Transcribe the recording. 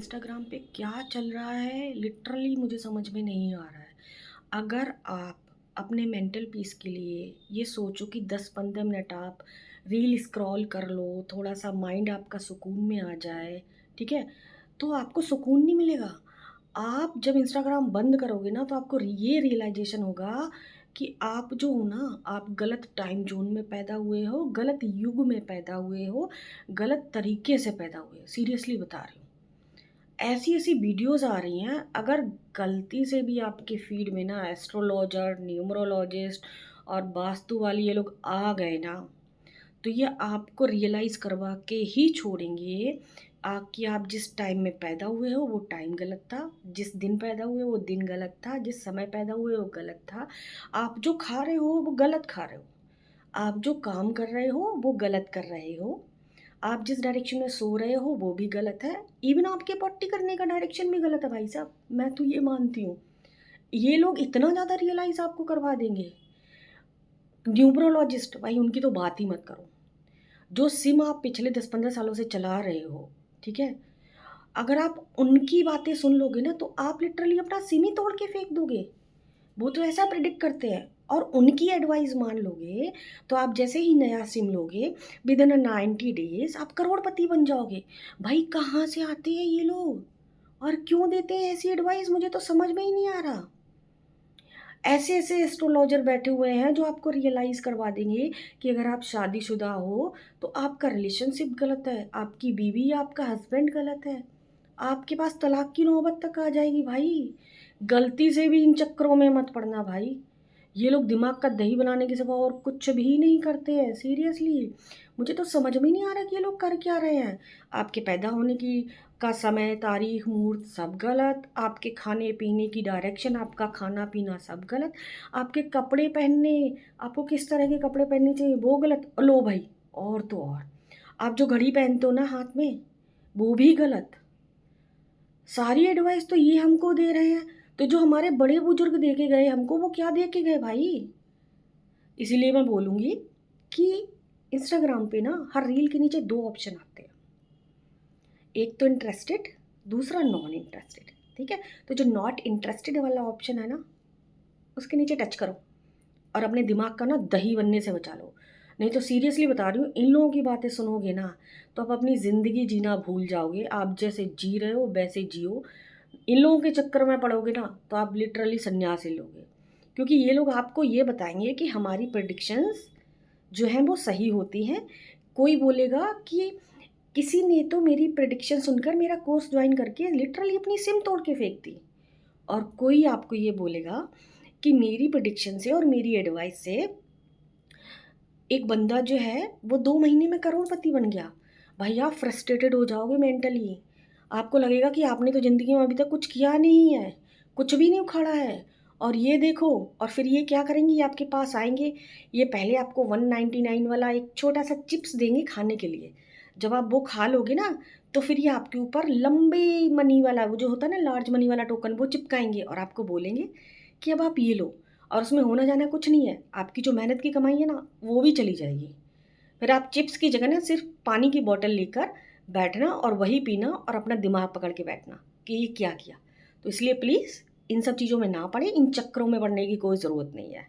Instagram पे क्या चल रहा है लिटरली मुझे समझ में नहीं आ रहा है। अगर आप अपने मेंटल पीस के लिए ये सोचो कि 10-15 मिनट आप रील स्क्रॉल कर लो, थोड़ा सा माइंड आपका सुकून में आ जाए, ठीक है? तो आपको सुकून नहीं मिलेगा। आप जब इंस्टाग्राम बंद करोगे ना तो आपको ये रियलाइजेशन होगा कि आप जो हो ना, आप गलत टाइम ज़ोन में पैदा हुए हो, गलत युग में पैदा हुए हो, गलत तरीके से पैदा हुए हो। सीरियसली बता रही हूँ। ऐसी-ऐसी वीडियोज़ आ रही हैं, अगर गलती से भी आपके फ़ीड में ना एस्ट्रोलॉजर, न्यूमरोलॉजिस्ट और वास्तु वाले ये लोग आ गए ना, तो ये आपको रियलाइज़ करवा के ही छोड़ेंगे कि आप जिस टाइम में पैदा हुए हो वो टाइम गलत था, जिस दिन पैदा हुए वो दिन गलत था, जिस समय पैदा हुए वो गलत था। आप जो खा रहे हो वो गलत खा रहे हो, आप जो काम कर रहे हो वो गलत कर रहे हो। आप जिस डायरेक्शन में सो रहे हो वो भी गलत है। इवन आपके पॉटी करने का डायरेक्शन भी गलत है भाई साहब, मैं तो ये मानती हूँ। ये लोग इतना ज़्यादा रियलाइज़ आपको करवा देंगे। न्यूमरोलॉजिस्ट भाई उनकी तो बात ही मत करो। जो सिम आप पिछले 10-15 सालों से चला रहे हो, ठीक है? अगर आप उनकी बातें सुन लोगे ना तो आप लिटरली अपना सिम ही तोड़ के फेंक दोगे। वो तो ऐसा प्रेडिक्ट करते हैं और उनकी एडवाइस मान लोगे तो आप जैसे ही नया सिम लोगे विद इन 90 डेज आप करोड़पति बन जाओगे। भाई कहाँ से आते हैं ये लोग और क्यों देते हैं ऐसी एडवाइस, मुझे तो समझ में ही नहीं आ रहा। ऐसे ऐसे एस्ट्रोलॉजर बैठे हुए हैं जो आपको रियलाइज़ करवा देंगे कि अगर आप शादीशुदा हो तो आपका रिलेशनशिप गलत है, आपकी बीवी या आपका हस्बैंड गलत है, आपके पास तलाक की नौबत तक आ जाएगी भाई। गलती से भी इन चक्करों में मत पड़ना भाई। ये लोग दिमाग का दही बनाने के सिवा और कुछ भी नहीं करते हैं, सीरियसली। मुझे तो समझ में नहीं आ रहा कि ये लोग कर क्या रहे हैं। आपके पैदा होने की का समय, तारीख, मुहूर्त सब गलत, आपके खाने-पीने की डायरेक्शन, आपका खाना-पीना सब गलत, आपके कपड़े पहनने, आपको किस तरह के कपड़े पहनने चाहिए वो गलत। लो भाई, और तो और, आप जो घड़ी पहनते हो ना हाथ में, वो भी गलत। सारी एडवाइस तो ये हमको दे रहे हैं, तो जो हमारे बड़े बुजुर्ग दे के गए हमको वो क्या दे के गए भाई? इसीलिए मैं बोलूँगी कि इंस्टाग्राम पे ना हर रील के नीचे 2 ऑप्शन आते हैं। एक तो इंटरेस्टेड, दूसरा नॉन इंटरेस्टेड, ठीक है? तो जो नॉट इंटरेस्टेड वाला ऑप्शन है ना, उसके नीचे टच करो और अपने दिमाग का ना दही बनने से बचा लो। नहीं तो सीरियसली बता रही हूँ, इन लोगों की बातें सुनोगे ना, तो आप अपनी ज़िंदगी जीना भूल जाओगे। आप जैसे जी रहे हो वैसे जियो। इन लोगों के चक्कर में पड़ोगे ना, तो आप लिटरली संन्यास ले लोगे। क्योंकि ये लोग आपको ये बताएँगे कि हमारी प्रेडिक्शंस जो हैं वो सही होती हैं। कोई बोलेगा कि किसी ने तो मेरी प्रेडिक्शन सुनकर मेरा कोर्स जॉइन करके लिटरली अपनी सिम तोड़ के फेंक दी। और कोई आपको ये बोलेगा कि मेरी प्रेडिक्शन से और मेरी एडवाइस से एक बंदा जो है वो 2 महीने में करोड़पति बन गया। भाई आप फ्रस्ट्रेटेड हो जाओगे मेंटली। आपको लगेगा कि आपने तो ज़िंदगी में अभी तक कुछ किया नहीं है, कुछ भी नहीं उखाड़ा है। और ये देखो, और फिर ये क्या करेंगे, ये आपके पास आएँगे, ये पहले आपको 199 वाला एक छोटा-सा चिप्स देंगे खाने के लिए। जब आप वो खा लोगे ना, तो फिर ये आपके ऊपर लंबे मनी वाला वो जो होता है ना लार्ज मनी वाला टोकन वो चिपकाएँगे और आपको बोलेंगे कि अब आप ये लो। और उसमें होना जाना कुछ नहीं है, आपकी जो मेहनत की कमाई है ना, वो भी चली जाएगी। फिर आप चिप्स की जगह ना सिर्फ़ पानी की बॉटल लेकर बैठना और वही पीना और अपना दिमाग पकड़ के बैठना कि ये क्या किया। तो इसलिए प्लीज़ इन सब चीज़ों में ना पड़ें, इन चक्करों में पड़ने की कोई ज़रूरत नहीं है।